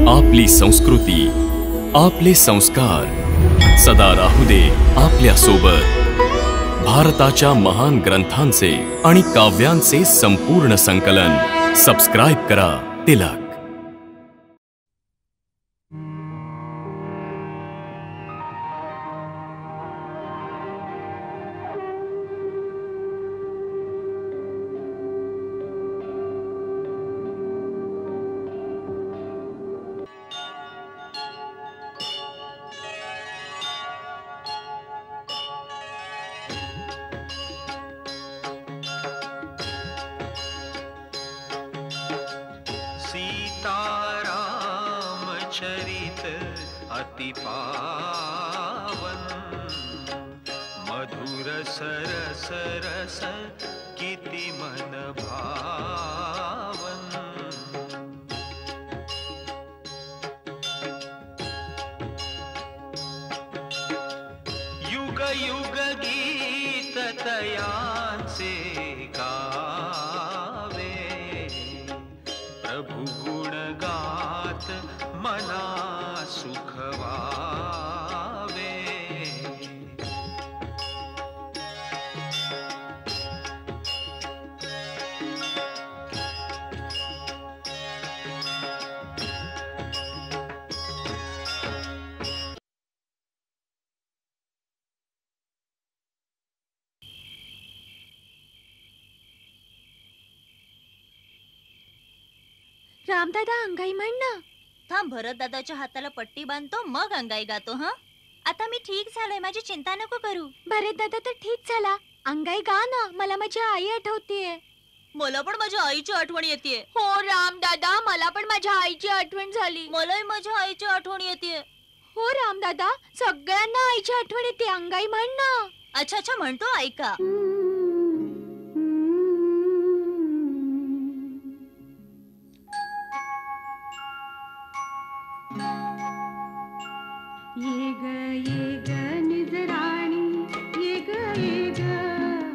आपली संस्कृती, आपले संस्कार सदा राहू दे आपल्या सोबत। भारताच्या महान ग्रंथांचे आणि काव्यांचे संपूर्ण संकलन सबस्क्राइब करा तिलक। चरित अति पावन, मधुर सरस रस किति मन भावन। युग युग गीत तयांचे गावे, प्रभु गुण गात मना सुख वावे। रामदादा अंगाई म्हण ना। थांब, भरत दादाच्या हाताला पट्टी बांधतो मग अंगाई गातो। हा, आता मी ठीक झालोय, माझी चिंता नको करू। भरत दादा तर ठीक झाला, अंगाई गा ना, मला माझी आई आठवतीये। मला पण माझ्या आईची आठवण येते। हो राम दादा, मला पण माझ्या आईची आठवण झाली। मलाही माझ्या आईची आठवण येते। हो राम दादा, सगळ्यांना आईची आठवण येते, अंगाई म्हण ना। अच्छा अच्छा, म्हणतो ऐका। ये ग निजराणी, ये ग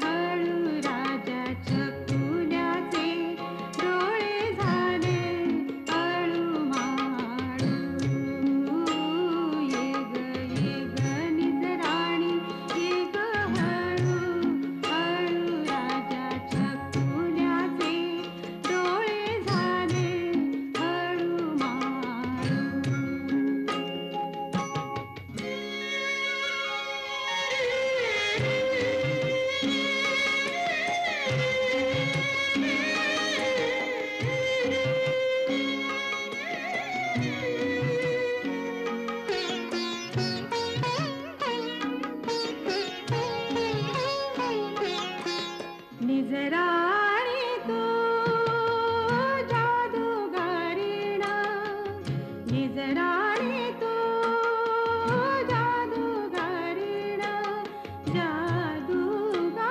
हळू राजा छकुल्याचे डोळे झाले हळू माळू। ये ग निजराणी, ये ग हळू राजा छकुल्याचे डोळे झाले हळू माळू। निजराणी तू जादूगारीणा, निजराणी तू जादूगारीणा, जादूगारीणा,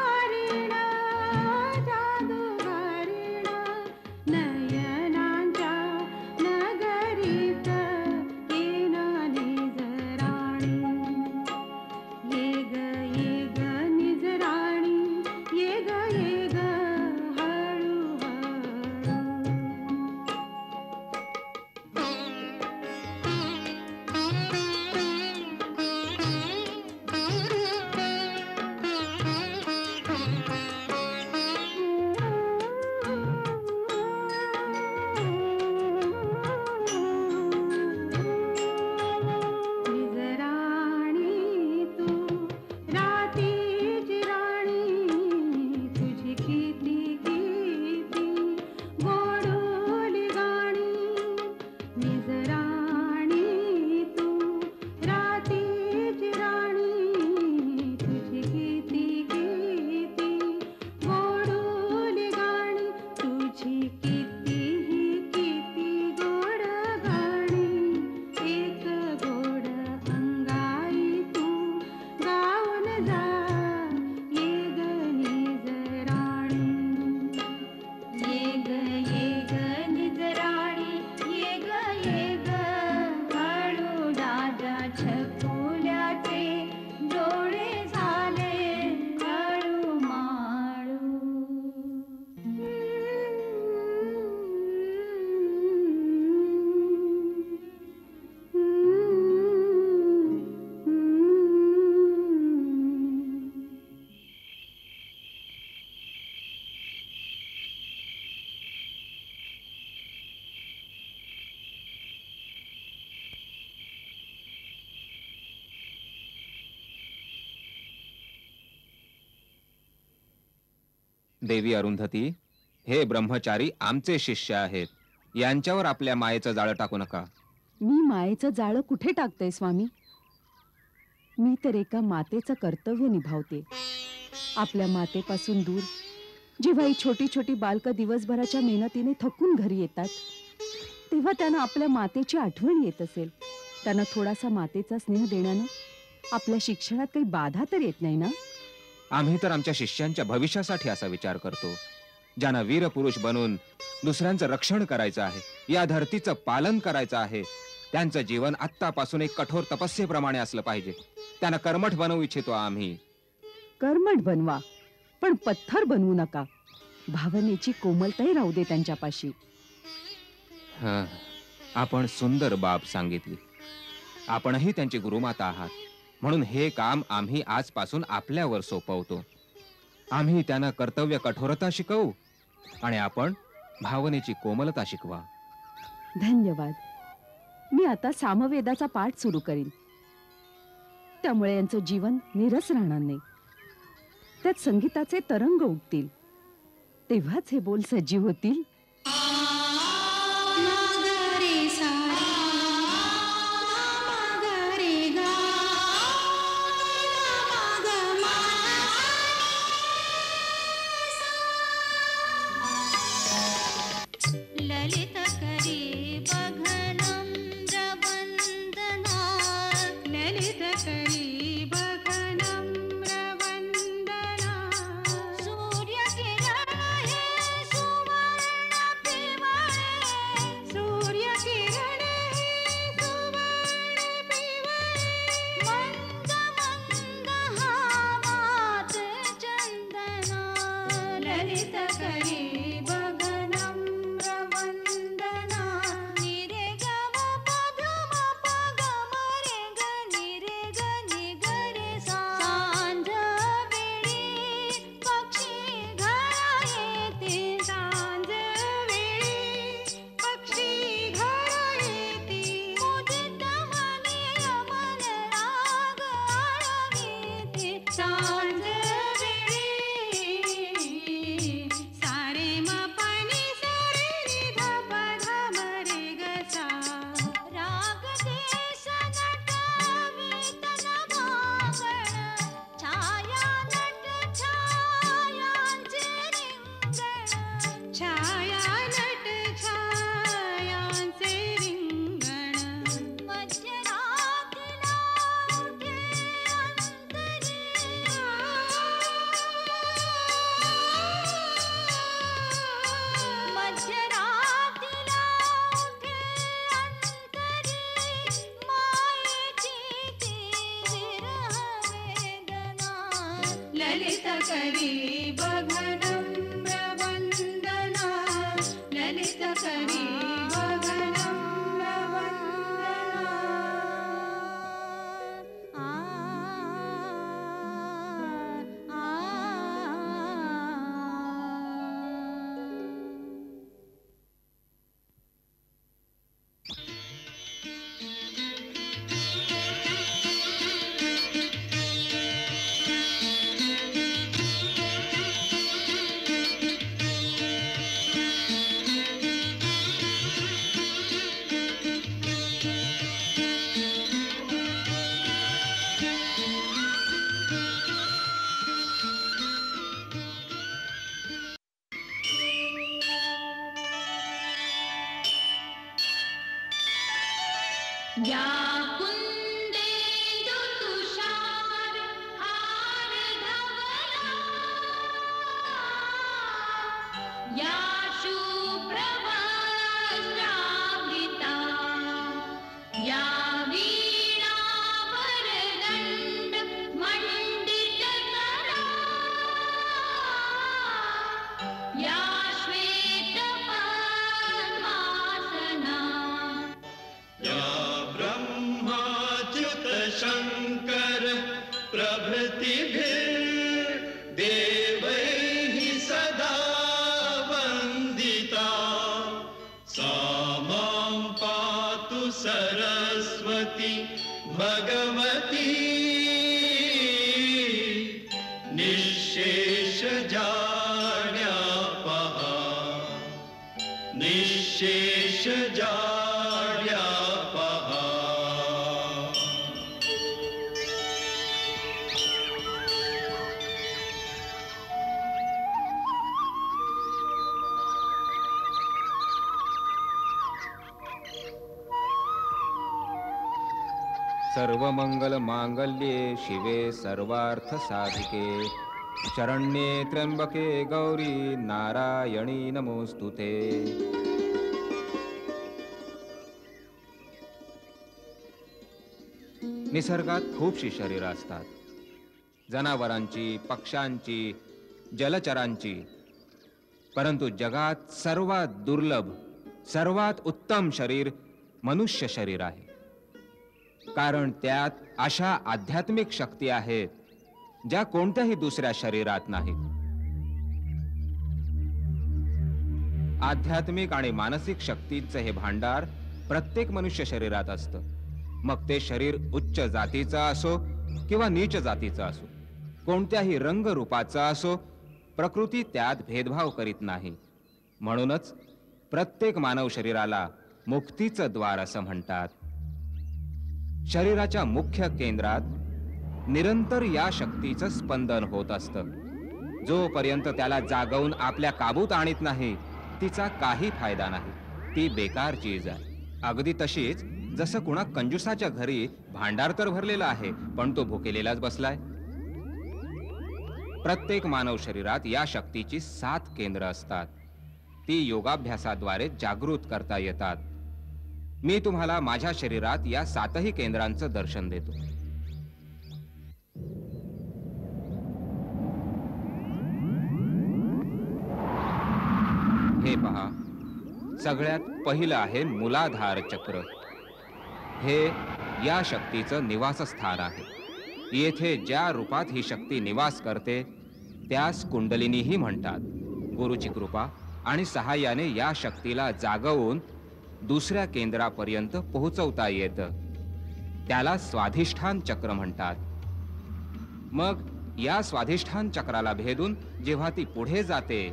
जादूगारीणा। नयनांच्या नगरीत येना निजराणी, ये ग निजराणी, ये ग हळू हळू। निजराणी तू रातीची राणी, तुझी किती किती गोडोली गाणी। निजराणी तू रातीची राणी, तुझी किती किती गोडोली गाणी, तुझी किती किती गोड गाणी। एक गोड अंगाई तू गाऊन जा, ये ग निजराणी, ये ग निजराणी, ये ग हळू राजा छकुल्याचे डोळे झाले हळू माळू। देवी अरुंधती, हे ब्रह्मचारी आमचे शिष्य आहेत. यांच्यावर आपल्या मायेचं जाळं टाकू नका. मी मायेचं जाळं कुठे टाकते स्वामी? मी तर एका मातेचं कर्तव्य निभावते. आपल्या मातेपासून दूर जेव्हा ही छोटी छोटी बालकं दिवसभराच्या मेहनतीने थकून घरी येतात, तेव्हा त्यांना आपल्या मातेची आठवण येत असेल. त्यांना थोडासा मातेचा स्नेह देण्यानं आपल्या शिक्षणात काही बाधा तर येत नाही ना? आम्ही तर आमच्या शिष्यांच्या भविष्यासाठी असा विचार करतो, ज्यांना वीरपुरुष बनून दुसऱ्यांचं रक्षण करायचं आहे, या धरतीचं पालन करायचं आहे. त्यांचं जीवन आत्तापासून एक कठोर तपस्येप्रमाणे असलं पाहिजे. त्यांना कर्मठ बनवू इच्छितो आम्ही. कर्मठ बनवा, पण पत्थर बनवू नका. भावनेची कोमलताही राहू दे त्यांच्यापाशी. हं, आपण सुंदर बाब सांगितली. आपणही त्यांची गुरुमाता आहात, म्हणून हे काम आम्ही आजपासून आपल्यावर सोपवतो. आम्ही त्यांना कर्तव्य कठोरता शिकवू आणि आपण भावनेची कोमलता शिकवा. धन्यवाद. मी आता सामवेदाचा पाठ सुरू करीन. त्यामुळे यांचं जीवन निरस राहणार नाही. त्यात संगीताचे तरंग उठतील. तेव्हाच हे बोल सजीव होतील. निशेष जाने जाड्या पहा. सर्व मंगल मांगल्ये शिवे सर्वार्थ साधिके शरण्ये त्र्यंबके गौरी नारायणी नमोस्तुते. निसर्गात खूपशी शरीर असतात, जनावरांची, पक्ष्यांची, जलचरांची, परंतु जगात सर्वात दुर्लभ, सर्वात उत्तम शरीर मनुष्य शरीर आहे. कारण त्यात अशा आध्यात्मिक शक्ती आहेत ज्या कोणत्याही दुसऱ्या शरीरात नाहीत. आध्यात्मिक आणि मानसिक शक्तीचं हे भांडार प्रत्येक मनुष्य शरीरात असतं. मग ते शरीर उच्च जातीचं असो किंवा नीच जातीचं असो, कोणत्याही रंग रूपाचं असो, प्रकृती त्यात भेदभाव करीत नाही. म्हणूनच प्रत्येक मानव शरीराला मुक्तीचं द्वार असं म्हणतात. शरीराच्या मुख्य केंद्रात निरंतर या शक्तीचं स्पंदन होत असतं. जोपर्यंत त्याला जागवून आपल्या काबूत आणत नाही तिचा काही फायदा नाही. ती बेकार चीज आहे. अगदी तशीच जसं कुणा कंजूसाच्या घरी भांडार तर भरलेला आहे पण तो भुकेलेलाच बसलाय. प्रत्येक मानव शरीरात या शक्तीची 7 केंद्र असतात. ती योगाभ्यासाद्वारे जागृत करता येतात. मी तुम्हाला माझ्या शरीरात या 7ही केंद्रांचं दर्शन देतो. हे पहा, सगळ्यात पहिलं आहे मूलाधार चक्र. हे या शक्तीचं निवासस्थान आहे. येथे ज्या रूपात ही शक्ती निवास करते त्यास कुंडलिनीही म्हणतात. गुरुची कृपा आणि सहाय्याने या शक्तीला जागवून दुसऱ्या केंद्रापर्यंत पोहोचवता येतं. त्याला स्वाधिष्ठान चक्र म्हणतात. मग या स्वाधिष्ठान चक्राला भेदून जेव्हा ती पुढे जाते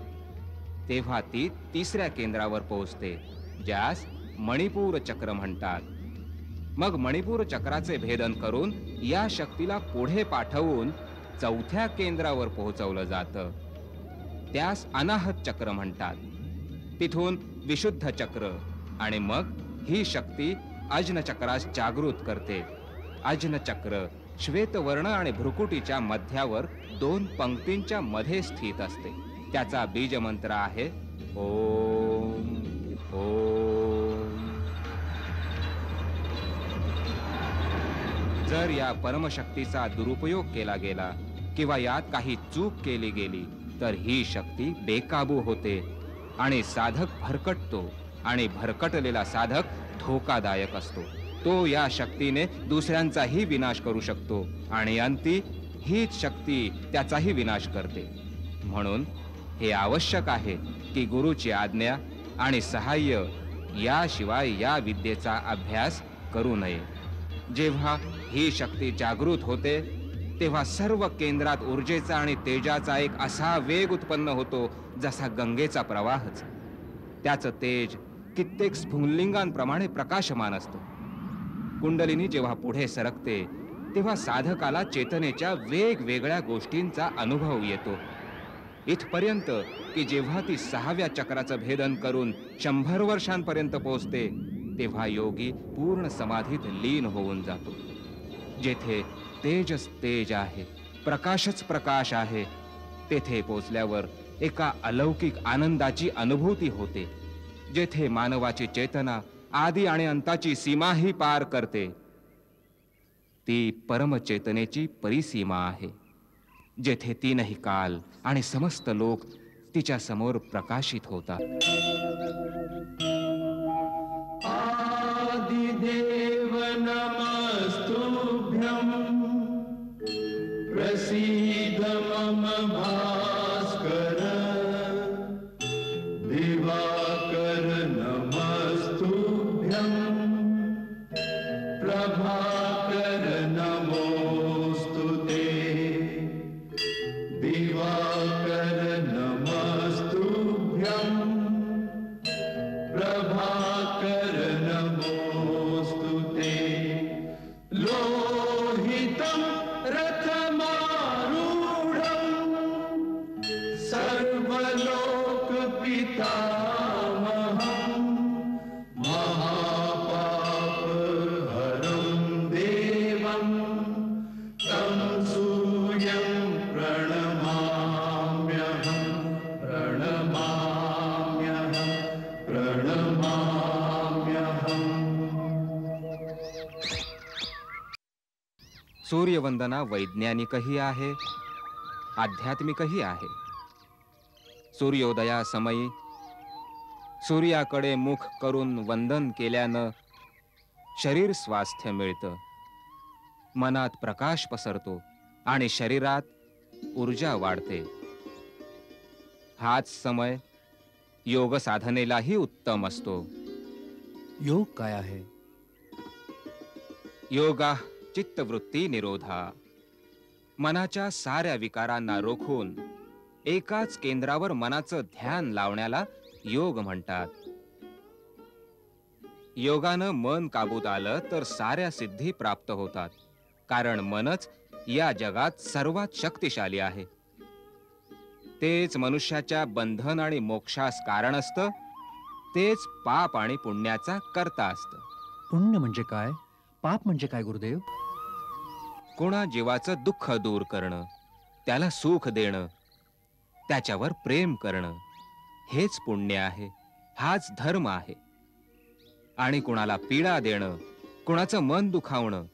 तेव्हा ती 3ऱ्या केंद्रावर पोहोचते, ज्यास मणिपूर चक्र म्हणतात. मग मणिपूर चक्राचे भेदन करून या शक्तीला पुढे पाठवून 4थ्या केंद्रावर पोहोचवलं जातं. त्यास अनाहत चक्र म्हणतात. तिथून विशुद्ध चक्र आणि मग ही शक्ती अज्न चक्रास जागृत करते. अज्न चक्र श्वेतवर्ण आणि भ्रुकुटीच्या मध्यावर 2 पंक्तींच्या मध्ये स्थित असते. त्याचा बीज मंत्र आहे ओम ओम. जर या परमशक्तीचा दुरुपयोग केला गेला किंवा यात काही चूक केली गेली तर ही शक्ती बेकाबू होते आणि साधक भरकटतो आणि भरकटलेला साधक धोकादायक असतो. तो या शक्तीने दुसऱ्यांचाही विनाश करू शकतो आणि अंती हीच शक्ती त्याचाही विनाश करते. म्हणून हे आवश्यक आहे की गुरुची आज्ञा आणि सहाय्य याशिवाय या विद्येचा अभ्यास करू नये. जेव्हा ही शक्ती जागृत होते तेव्हा सर्व केंद्रात ऊर्जेचा आणि तेजाचा एक असा वेग उत्पन्न होतो जसा गंगेचा प्रवाहच. त्याचं तेज कित्येक स्फुल्लिंगांप्रमाणे प्रकाशमान असतं. कुंडलिनी जेव्हा पुढे सरकते तेव्हा साधकाला चेतनेच्या वेगवेगळ्या गोष्टींचा अनुभव येतो. इथपर्यंत की जेव्हा ती 6व्या चक्राचं भेदन करून 100 वर्षांपर्यंत पोहोचते तेव्हा योगी पूर्ण समाधीत लीन होऊन जातो. जेथे तेजच तेज आहे, प्रकाशच प्रकाश आहे, तेथे पोचल्यावर एका अलौकिक आनंदाची अनुभूती होते. जेथे मानवाची चेतना आदी आणि अंताची सीमाही पार करते. ती परमचेतनेची परिसीमा आहे, जेथे 3ही काल आणि समस्त लोक तिच्या समोर प्रकाशित होतात. आदिदेव नमस्तुभ्यं प्रसीद मम भास्कर दिवाकर नमस्तुभ्यं प्रभाकर नमोस्तुते दिवाकर नमस्तुभ्यं प्रभाकर सूर्यवंदना वैज्ञानिकही आहे, आध्यात्मिकही आहे. सूर्योदयासमयी सूर्याकडे मुख करून वंदन केल्यानं शरीर स्वास्थ्य मिळतं, मनात प्रकाश पसरतो आणि शरीरात ऊर्जा वाढते. हाच समय योग साधनेलाही उत्तम असतो. योग काय आहे? योगा चित्तवृत्ती निरोधा. मनाच्या साऱ्या विकारांना रोखून एकाच केंद्रावर मनाचं ध्यान लावण्याला योग म्हणतात. योगानं मन काबूत आलं तर साऱ्या सिद्धी प्राप्त होतात, कारण मनच या जगात सर्वात शक्तिशाली आहे. तेच मनुष्याच्या बंधन आणि मोक्षास कारण असतं, तेच पाप आणि पुण्याचा कर्ता असतं. पुण्य म्हणजे काय, पाप म्हणजे काय गुरुदेव? कोणा जीवाचं दुःख दूर करणं, त्याला सुख देणं, त्याच्यावर प्रेम करणं, हेच पुण्य आहे, हाच धर्म आहे. आणि कुणाला पीडा देणं, कुणाचं मन दुखावणं,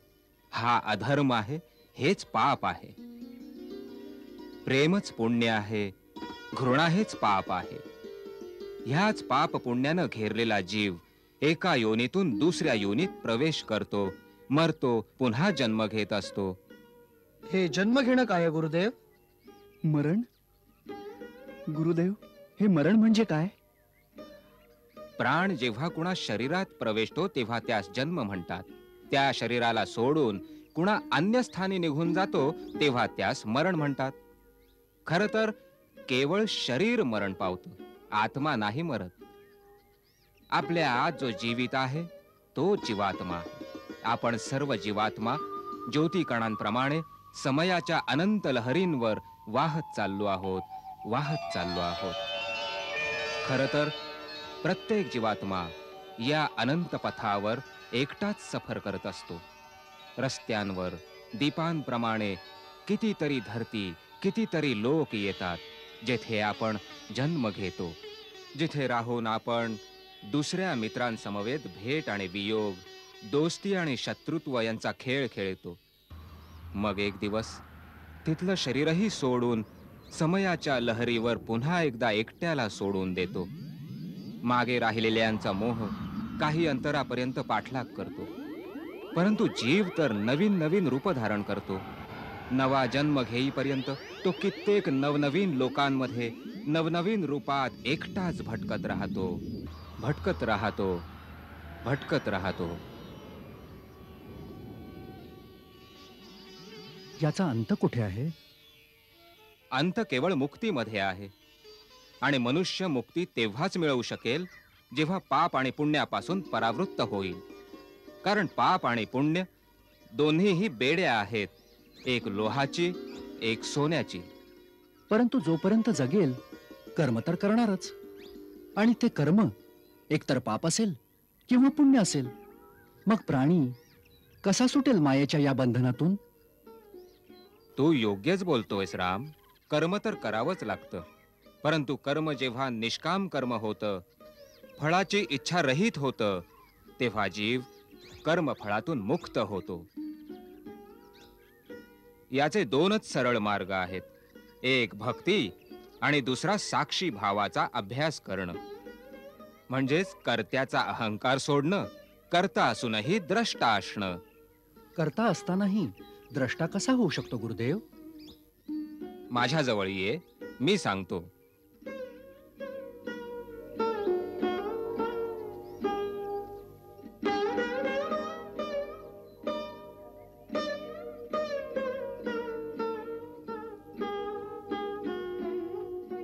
हा अधर्म आहे, हेच पाप आहे. प्रेमच पुण्य आहे, घृणा हेच पाप आहे. ह्याच पाप पुण्यानं घेरलेला जीव एका योनीतून दुसऱ्या योनीत प्रवेश करतो, मरतो, पुन्हा जन्म घेत असतो. हे जन्म घेणं काय गुरुदेव? मरण? गुरुदेव, हे मरण म्हणजे काय? प्राण जेव्हा कुणा शरीरात प्रवेशतो तेव्हा त्यास जन्म म्हणतात. त्या शरीराला सोडून कुणा अन्य स्थानी निघून जातो तेव्हा त्यास मरण म्हणतात. खर तर केवळ शरीर मरण पावतं, आत्मा नाही मरत. आपल्या आत जो जीवित आहे तो जीवात्मा आहे. आपण सर्व जीवात्मा ज्योती कणांप्रमाणे समयाच्या अनंत लहरींवर वाहत चाललो आहोत, वाहत चाललो आहोत. खर तर प्रत्येक जीवात्मा या अनंत पथावर एकटाच सफर करत असतो. रस्त्यांवर दीपांप्रमाणे कितीतरी धरती, कितीतरी लोक येतात, जेथे आपण जन्म घेतो, जिथे राहून आपण दुसऱ्या मित्रांसमवेत भेट आणि वियोग, दोस्ती आणि शत्रुत्व यांचा खेळ खेळतो. मग एक दिवस तिथलं शरीरही सोडून समयाच्या लहरीवर पुन्हा एकदा एकट्याला सोडून देतो. मागे राहिलेल्यांचा मोह काही अंतरापर्यंत पाठलाग करतो, परंतु जीव तर नवीन नवीन रूप धारण करतो. नवा जन्म घेईपर्यंत तो कित्येक नवनवीन लोकांमध्ये नवनवीन रूपात एकटाच भटकत राहतो, भटकत राहतो, भटकत राहतो. याचा अंत कुठे आहे? अंत केवळ मुक्तीमध्ये आहे. आणि मनुष्य मुक्ती तेव्हाच मिळवू शकेल जेव्हा पाप आणि पुण्यापासून परावृत्त होईल. कारण पाप आणि पुण्य दोन्हीही बेड्या आहेत, एक लोहाची, एक सोन्याची. परंतु जोपर्यंत जगेल कर्म तर करणारच, आणि ते कर्म एकतर पाप असेल किंवा पुण्य असेल. मग प्राणी कसा सुटेल मायेच्या या बंधनातून? तू योग्यच बोलतोयस राम. कर्म तर करावंच लागतं, परंतु कर्म जेव्हा निष्काम कर्म होतं, फळाची इच्छा रहित होतं, तेव्हा जीव कर्मफळातून मुक्त होतो. याचे दोनच सरळ मार्ग आहेत, एक भक्ती आणि दुसरा साक्षी भावाचा अभ्यास करणं. म्हणजेच कर्त्याचा अहंकार सोडणं, कर्ता असूनही द्रष्टा असणं. करता असतानाही द्रष्टा कसा होऊ शकतो गुरुदेव? माझ्याजवळ ये, मी सांगतो.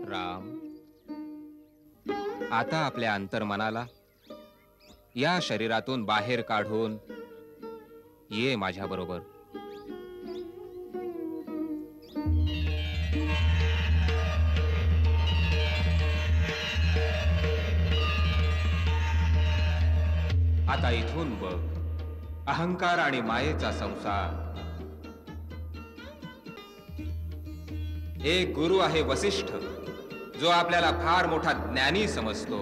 राम, आता आपल्या अंतर्मनाला या शरीरातून बाहेर काढून ये माझ्याबरोबर. आता इथून बघ अहंकार आणि मायेचा संसार. एक गुरु आहे वसिष्ठ, जो आपल्याला फार मोठा ज्ञानी समजतो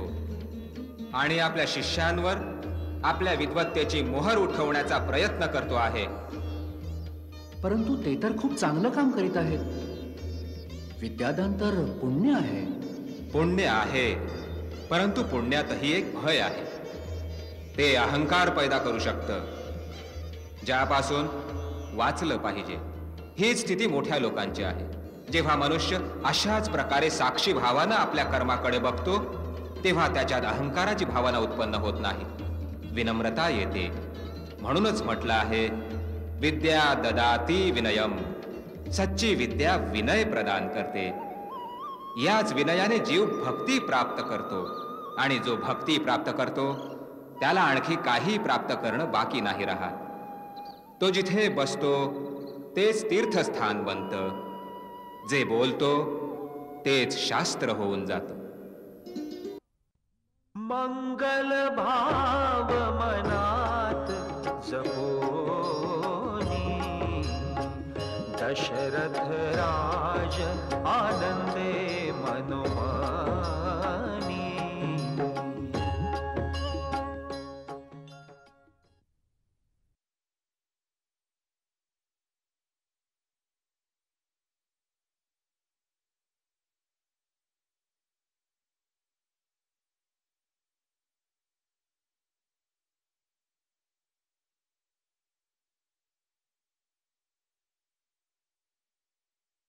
आणि आपल्या शिष्यांवर आपल्या विद्वत्तेची मोहर उठवण्याचा प्रयत्न करतो आहे. परंतु ते तर खूप चांगलं काम करीत आहेत. विद्यादान तर पुण्य आहे. पुण्य आहे, परंतु पुण्यातही एक भय आहे. ते अहंकार पैदा करू शकतं, ज्यापासून वाचलं पाहिजे. ही स्थिती मोठ्या लोकांची आहे. जेव्हा मनुष्य अशाच प्रकारे साक्षी भावानं आपल्या कर्माकडे बघतो, तेव्हा त्याच्यात अहंकाराची भावना उत्पन्न होत नाही, विनम्रता येते. म्हणूनच म्हटलं आहे, विद्या ददाती विनयम. सच्ची विद्या विनय प्रदान करते. याच विनयाने जीव भक्ती प्राप्त करतो, आणि जो भक्ती प्राप्त करतो त्याला आणखी काही प्राप्त करणं बाकी नाही राहत. तो जिथे बसतो तेच तीर्थस्थान बनतं. जे बोलतो तेच शास्त्र होऊन जातं. मंगल भाव मनात जपोनी दशरथ